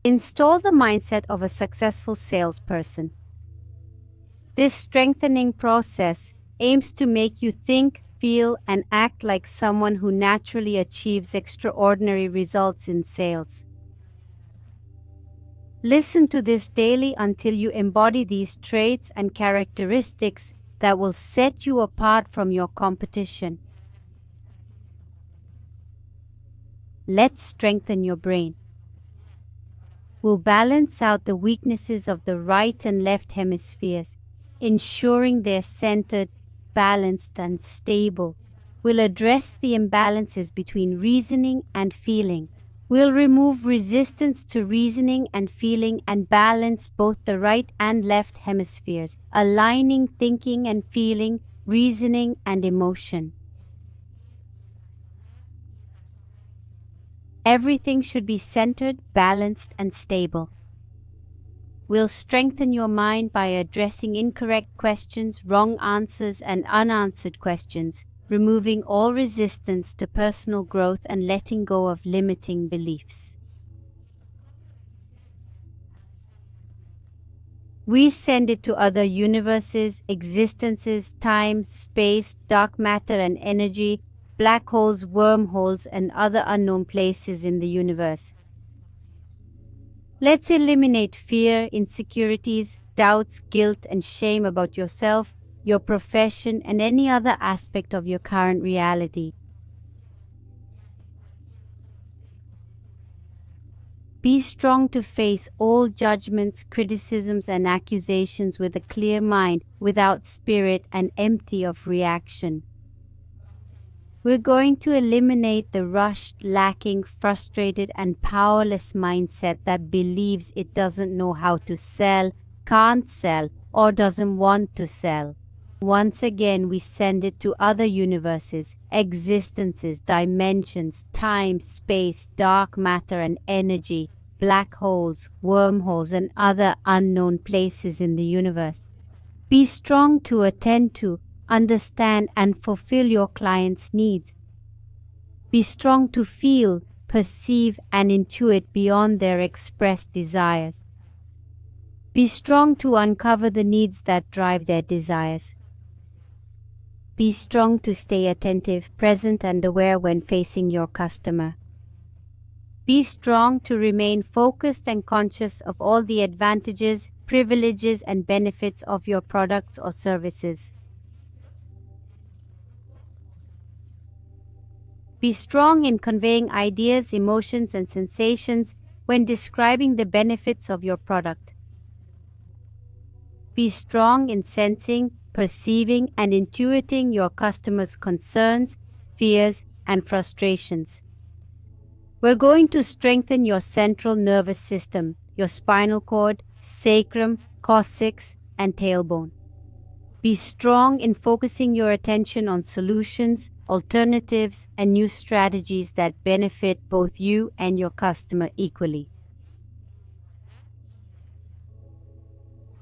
Install the mindset of a successful salesperson. This strengthening process aims to make you think, feel, and act like someone who naturally achieves extraordinary results in sales. Listen to this daily until you embody these traits and characteristics that will set you apart from your competition. Let's strengthen your brain. We'll balance out the weaknesses of the right and left hemispheres, ensuring they're centered, balanced, and stable. We'll address the imbalances between reasoning and feeling. We'll remove resistance to reasoning and feeling and balance both the right and left hemispheres, aligning thinking and feeling, reasoning and emotion. Everything should be centered, balanced, and stable. We'll strengthen your mind by addressing incorrect questions, wrong answers, and unanswered questions, removing all resistance to personal growth and letting go of limiting beliefs. We send it to other universes, existences, time, space, dark matter and energy, black holes, wormholes, and other unknown places in the universe. Let's eliminate fear, insecurities, doubts, guilt, and shame about yourself, your profession, and any other aspect of your current reality. Be strong to face all judgments, criticisms, and accusations with a clear mind, without spirit, and empty of reaction. We're going to eliminate the rushed, lacking, frustrated, and powerless mindset that believes it doesn't know how to sell, can't sell, or doesn't want to sell. Once again, we send it to other universes, existences, dimensions, time, space, dark matter and energy, black holes, wormholes, and other unknown places in the universe. Be strong to attend to, understand, and fulfill your clients' needs. Be strong to feel, perceive, and intuit beyond their expressed desires. Be strong to uncover the needs that drive their desires. Be strong to stay attentive, present, and aware when facing your customer. Be strong to remain focused and conscious of all the advantages, privileges, and benefits of your products or services. Be strong in conveying ideas, emotions, and sensations when describing the benefits of your product. Be strong in sensing, perceiving, and intuiting your customers' concerns, fears, and frustrations. We're going to strengthen your central nervous system, your spinal cord, sacrum, coccyx, and tailbone. Be strong in focusing your attention on solutions, alternatives, and new strategies that benefit both you and your customer equally.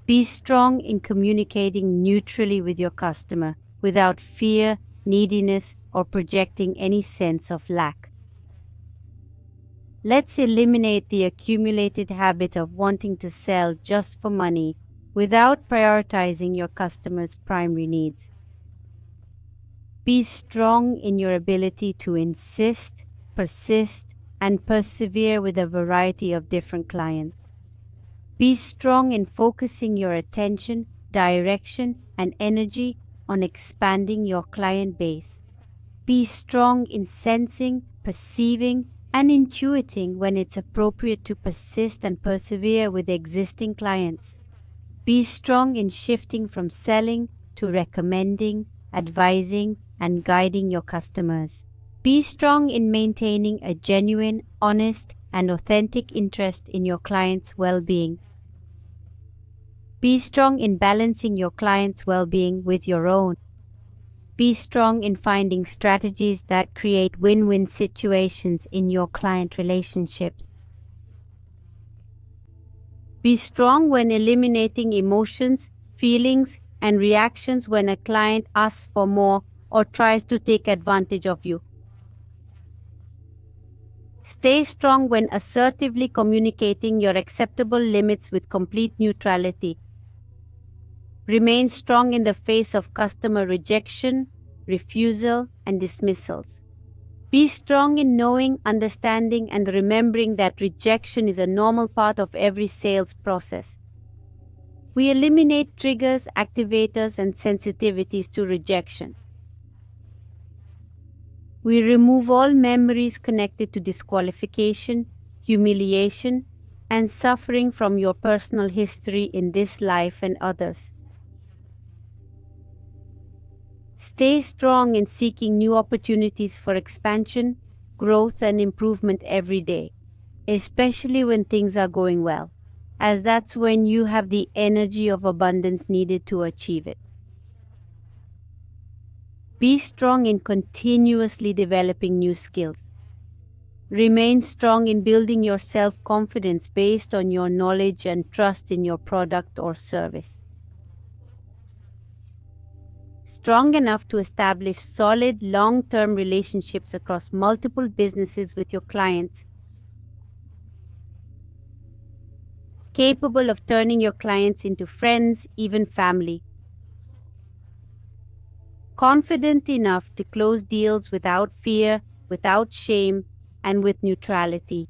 Be strong in communicating neutrally with your customer without fear, neediness, or projecting any sense of lack. Let's eliminate the accumulated habit of wanting to sell just for money without prioritizing your customer's primary needs. Be strong in your ability to insist, persist, and persevere with a variety of different clients. Be strong in focusing your attention, direction, and energy on expanding your client base. Be strong in sensing, perceiving, and intuiting when it's appropriate to persist and persevere with existing clients. Be strong in shifting from selling to recommending, advising, and guiding your customers. Be strong in maintaining a genuine, honest, and authentic interest in your clients' well-being. Be strong in balancing your clients' well-being with your own. Be strong in finding strategies that create win-win situations in your client relationships. Be strong when eliminating emotions, feelings, and reactions when a client asks for more or tries to take advantage of you. Stay strong when assertively communicating your acceptable limits with complete neutrality. Remain strong in the face of customer rejection, refusal, and dismissals. Be strong in knowing, understanding, and remembering that rejection is a normal part of every sales process. We eliminate triggers, activators, and sensitivities to rejection. We remove all memories connected to disqualification, humiliation, and suffering from your personal history in this life and others. Stay strong in seeking new opportunities for expansion, growth, and improvement every day, especially when things are going well, as that's when you have the energy of abundance needed to achieve it. Be strong in continuously developing new skills. Remain strong in building your self-confidence based on your knowledge and trust in your product or service. Strong enough to establish solid, long-term relationships across multiple businesses with your clients. Capable of turning your clients into friends, even family. Confident enough to close deals without fear, without shame, and with neutrality.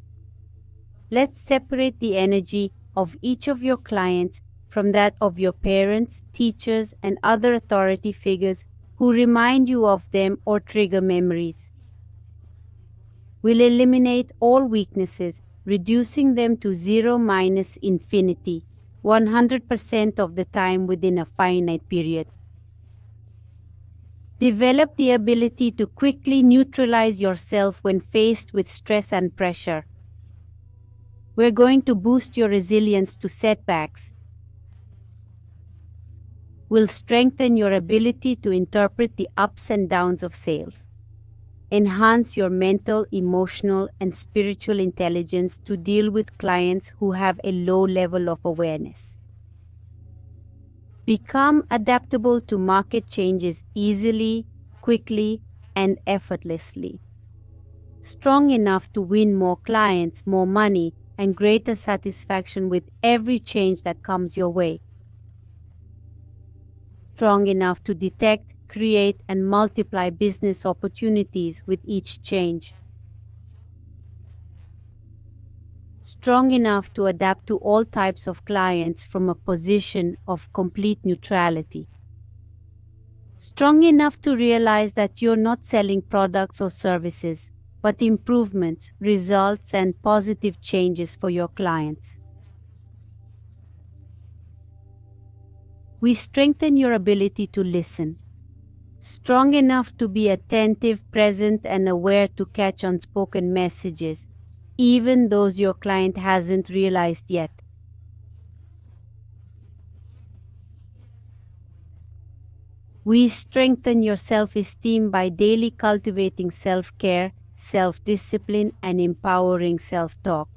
Let's separate the energy of each of your clients from that of your parents, teachers, and other authority figures who remind you of them or trigger memories. We'll eliminate all weaknesses, reducing them to 0 minus infinity, 100% of the time within a finite period. Develop the ability to quickly neutralize yourself when faced with stress and pressure. We're going to boost your resilience to setbacks. We'll strengthen your ability to interpret the ups and downs of sales. Enhance your mental, emotional, and spiritual intelligence to deal with clients who have a low level of awareness. Become adaptable to market changes easily, quickly, and effortlessly. Strong enough to win more clients, more money, and greater satisfaction with every change that comes your way. Strong enough to detect, create, and multiply business opportunities with each change. Strong enough to adapt to all types of clients from a position of complete neutrality. Strong enough to realize that you're not selling products or services, but improvements, results, and positive changes for your clients. We strengthen your ability to listen. Strong enough to be attentive, present, and aware to catch unspoken messages, even those your client hasn't realized yet. We strengthen your self-esteem by daily cultivating self-care, self-discipline, and empowering self-talk.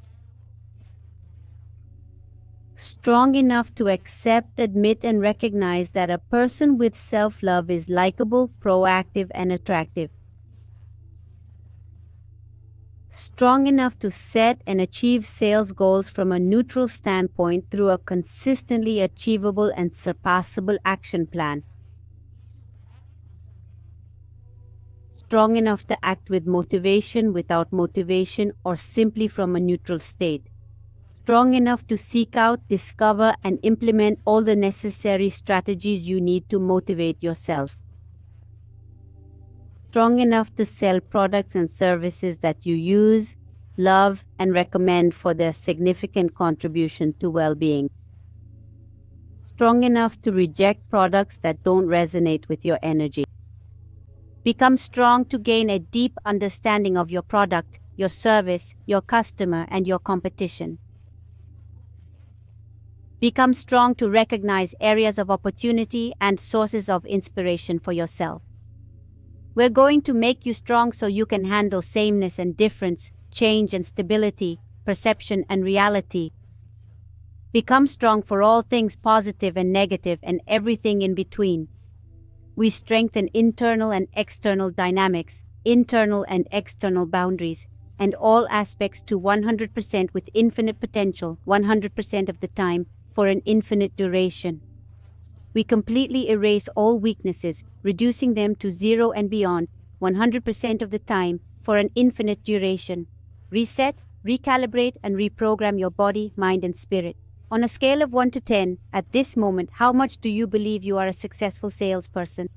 Strong enough to accept, admit, and recognize that a person with self-love is likable, proactive, and attractive. Strong enough to set and achieve sales goals from a neutral standpoint through a consistently achievable and surpassable action plan. Strong enough to act with motivation, without motivation, or simply from a neutral state. Strong enough to seek out, discover, and implement all the necessary strategies you need to motivate yourself. Strong enough to sell products and services that you use, love, and recommend for their significant contribution to well-being. Strong enough to reject products that don't resonate with your energy. Become strong to gain a deep understanding of your product, your service, your customer, and your competition. Become strong to recognize areas of opportunity and sources of inspiration for yourself. We're going to make you strong so you can handle sameness and difference, change and stability, perception and reality. Become strong for all things positive and negative and everything in between. We strengthen internal and external dynamics, internal and external boundaries, and all aspects to 100% with infinite potential 100% of the time for an infinite duration. We completely erase all weaknesses, reducing them to zero and beyond 100% of the time for an infinite duration. Reset, recalibrate, and reprogram your body, mind, and spirit. On a scale of 1 to 10, at this moment, how much do you believe you are a successful salesperson?